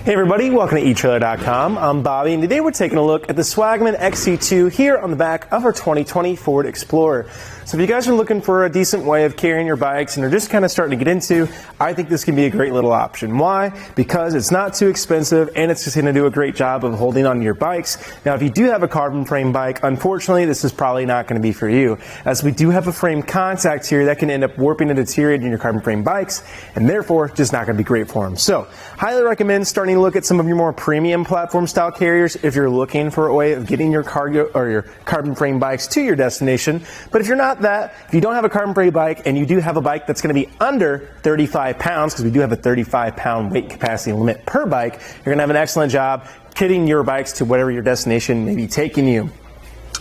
Hey everybody, welcome to etrailer.com. I'm Bobby, and today we're taking a look at the Swagman XC2 here on the back of our 2020 Ford Explorer. So if you guys are looking for a decent way of carrying your bikes and are just kind of starting to get into, I think this can be a great little option. Why? Because it's not too expensive and it's just going to do a great job of holding on to your bikes. Now if you do have a carbon frame bike, unfortunately this is probably not going to be for you, as we do have a frame contact here that can end up warping and deteriorating your carbon frame bikes, and therefore just not going to be great for them. So highly recommend starting to look at some of your more premium platform style carriers if you're looking for a way of getting your cargo or your carbon frame bikes to your destination. But if you're not that, if you don't have a carbon frame bike and you do have a bike that's going to be under 35 pounds, because we do have a 35-pound weight capacity limit per bike, you're going to have an excellent job getting your bikes to whatever your destination may be taking you.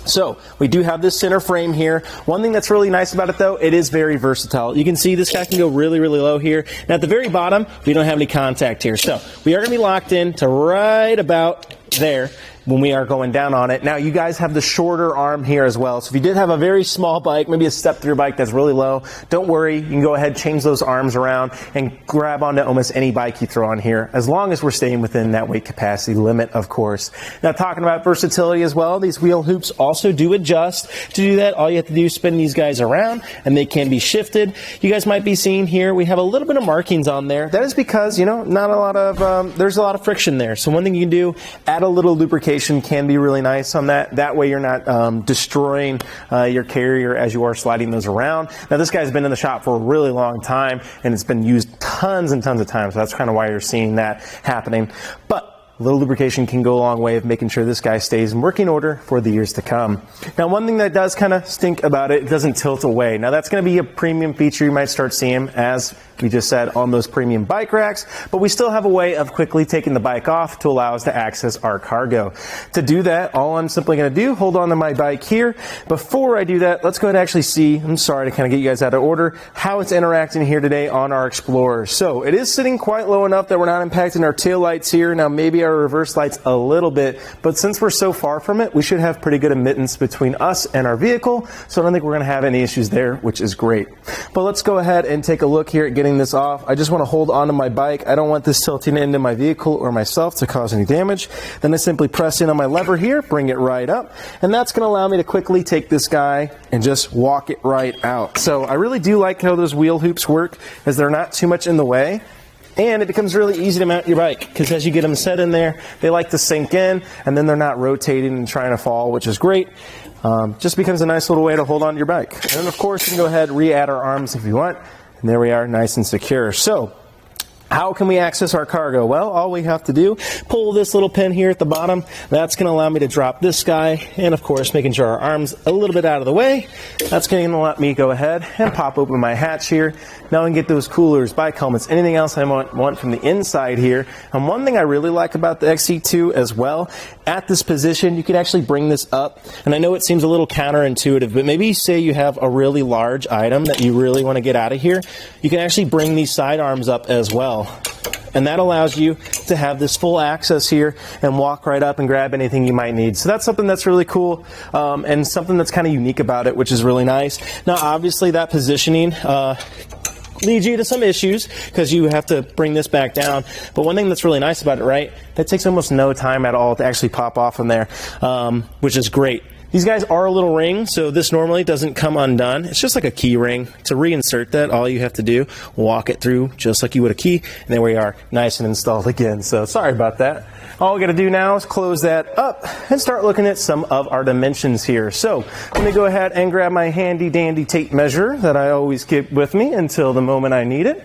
So we do have this center frame here. One thing that's really nice about it though, it is very versatile. You can see this guy can go really, really low here. And at the very bottom, we don't have any contact here. So we are going to be locked in to right about there when we are going down on it. Now you guys have the shorter arm here as well. So if you did have a very small bike, maybe a step-through bike that's really low, don't worry, you can go ahead, change those arms around and grab onto almost any bike you throw on here, as long as we're staying within that weight capacity limit, of course. Now talking about versatility as well, these wheel hoops also do adjust. To do that, all you have to do is spin these guys around and they can be shifted. You guys might be seeing here, we have a little bit of markings on there. That is because, you know, not a lot of, there's a lot of friction there. So one thing you can do, add a little lubrication can be really nice on that. That way you're not destroying your carrier as you are sliding those around. Now this guy's been in the shop for a really long time and it's been used tons and tons of times. So that's kind of why you're seeing that happening. But a little lubrication can go a long way of making sure this guy stays in working order for the years to come. Now one thing that does kind of stink about it, it doesn't tilt away. Now that's going to be a premium feature you might start seeing, as we just said, on those premium bike racks, but we still have a way of quickly taking the bike off to allow us to access our cargo. To do that, all I'm simply going to do, hold on to my bike here. Before I do that, let's go ahead and actually see, I'm sorry to kind of get you guys out of order, how it's interacting here today on our Explorer. So it is sitting quite low enough that we're not impacting our tail lights here. Now maybe our reverse lights a little bit, but since we're so far from it, we should have pretty good admittance between us and our vehicle, so I don't think we're going to have any issues there, which is great. But let's go ahead and take a look here at getting this off. I just want to hold onto my bike. I don't want this tilting into my vehicle or myself to cause any damage. Then I simply press in on my lever here, bring it right up, and that's going to allow me to quickly take this guy and just walk it right out. So I really do like how those wheel hoops work, as they're not too much in the way. And it becomes really easy to mount your bike, because as you get them set in there, they like to sink in, and then they're not rotating and trying to fall, which is great. Just becomes a nice little way to hold on to your bike. And then of course you can go ahead and re-add our arms if you want. And there we are, nice and secure. So how can we access our cargo? Well, all we have to do, pull this little pin here at the bottom. That's going to allow me to drop this guy, and of course making sure our arm's a little bit out of the way. That's going to let me go ahead and pop open my hatch here. Now I can get those coolers, bike helmets, anything else I want from the inside here. And one thing I really like about the XC2 as well, at this position you can actually bring this up. And I know it seems a little counterintuitive, but maybe say you have a really large item that you really want to get out of here. You can actually bring these side arms up as well. And that allows you to have this full access here and walk right up and grab anything you might need. So that's something that's really cool, and something that's kind of unique about it, which is really nice. Now obviously that positioning leads you to some issues, because you have to bring this back down. But one thing that's really nice about it, right, that takes almost no time at all to actually pop off from there, which is great. These guys are a little ring, so this normally doesn't come undone. It's just like a key ring. To reinsert that, all you have to do, walk it through just like you would a key, and there we are, nice and installed again. So sorry about that. All we got to do now is close that up and start looking at some of our dimensions here. So let me go ahead and grab my handy dandy tape measure that I always keep with me until the moment I need it.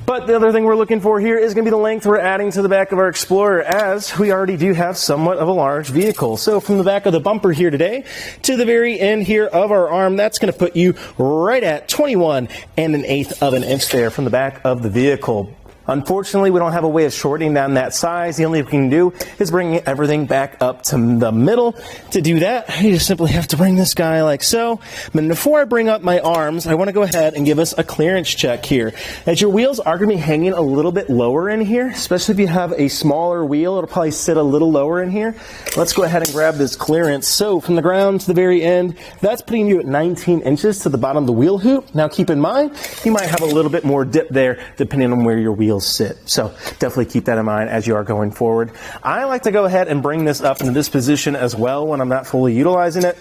But the other thing we're looking for here is going to be the length we're adding to the back of our Explorer, as we already do have somewhat of a large vehicle. So from the back of the bumper here today to the very end here of our arm, that's going to put you right at 21 1/8 of an inch there from the back of the vehicle. Unfortunately, we don't have a way of shortening down that size. The only thing we can do is bring everything back up to the middle. To do that, you just simply have to bring this guy like so. But before I bring up my arms, I want to go ahead and give us a clearance check here. As your wheels are going to be hanging a little bit lower in here, especially if you have a smaller wheel, it'll probably sit a little lower in here. Let's go ahead and grab this clearance. So from the ground to the very end, that's putting you at 19 inches to the bottom of the wheel hoop. Now keep in mind, you might have a little bit more dip there depending on where your wheel wheels sit. So definitely keep that in mind as you are going forward. I like to go ahead and bring this up into this position as well when I'm not fully utilizing it.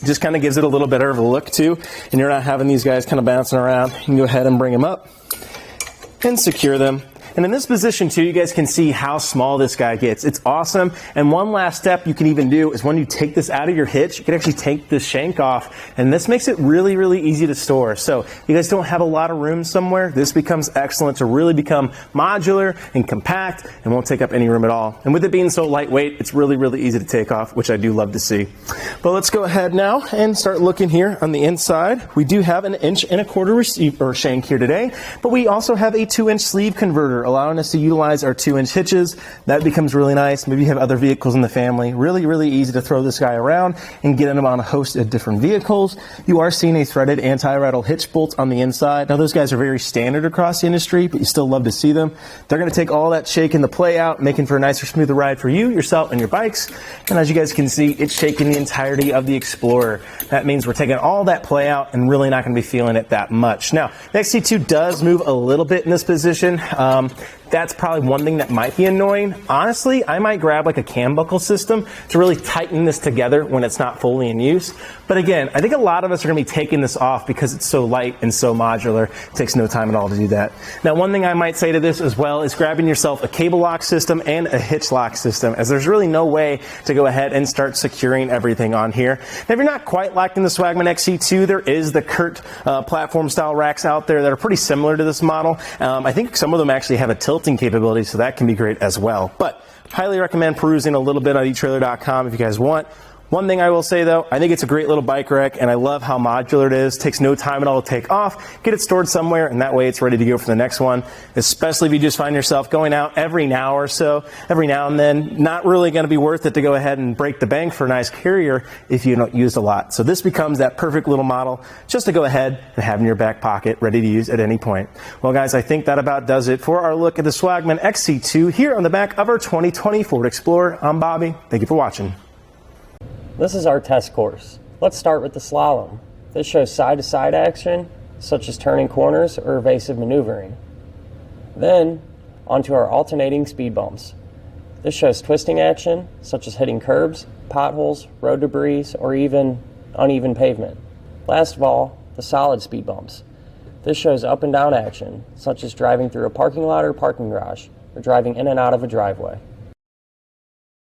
Just kind of gives it a little better of a look too, and you're not having these guys kind of bouncing around. You can go ahead and bring them up and secure them. And in this position too, you guys can see how small this guy gets. It's awesome. And one last step you can even do is when you take this out of your hitch, you can actually take this shank off, and this makes it really, really easy to store. So if you guys don't have a lot of room somewhere, this becomes excellent to really become modular and compact and won't take up any room at all. And with it being so lightweight, it's really, really easy to take off, which I do love to see. But let's go ahead now and start looking here on the inside. We do have an 1.25" receiver shank here today, but we also have a 2-inch sleeve converter, allowing us to utilize our 2-inch hitches. That becomes really nice. Maybe you have other vehicles in the family. Really, really easy to throw this guy around and get him on a host of different vehicles. You are seeing a threaded anti-rattle hitch bolt on the inside. Now those guys are very standard across the industry, but you still love to see them. They're going to take all that shake and the play out, making for a nicer, smoother ride for you, yourself, and your bikes. And as you guys can see, it's shaking the entirety of the Explorer. That means we're taking all that play out and really not going to be feeling it that much. Now, the XC2 does move a little bit in this position. That's probably one thing that might be annoying. Honestly, I might grab like a cam buckle system to really tighten this together when it's not fully in use. But again, I think a lot of us are going to be taking this off because it's so light and so modular. It takes no time at all to do that. Now, one thing I might say to this as well is grabbing yourself a cable lock system and a hitch lock system, as there's really no way to go ahead and start securing everything on here. Now, if you're not quite locked in the Swagman XC2, there is the Kurt platform style racks out there that are pretty similar to this model. I think some of them actually have a tilting capability, so that can be great as well. But highly recommend perusing a little bit on etrailer.com if you guys want. One thing I will say though, I think it's a great little bike rack, and I love how modular it is. It takes no time at all to take off, get it stored somewhere, and that way it's ready to go for the next one. Especially if you just find yourself going out every now and then, not really going to be worth it to go ahead and break the bank for a nice carrier if you don't use a lot. So this becomes that perfect little model just to go ahead and have in your back pocket, ready to use at any point. Well guys, I think that about does it for our look at the Swagman XC2 here on the back of our 2020 Ford Explorer. I'm Bobby. Thank you for watching. This is our test course. Let's start with the slalom. This shows side-to-side action, such as turning corners or evasive maneuvering. Then, onto our alternating speed bumps. This shows twisting action, such as hitting curbs, potholes, road debris, or even uneven pavement. Last of all, the solid speed bumps. This shows up and down action, such as driving through a parking lot or parking garage, or driving in and out of a driveway.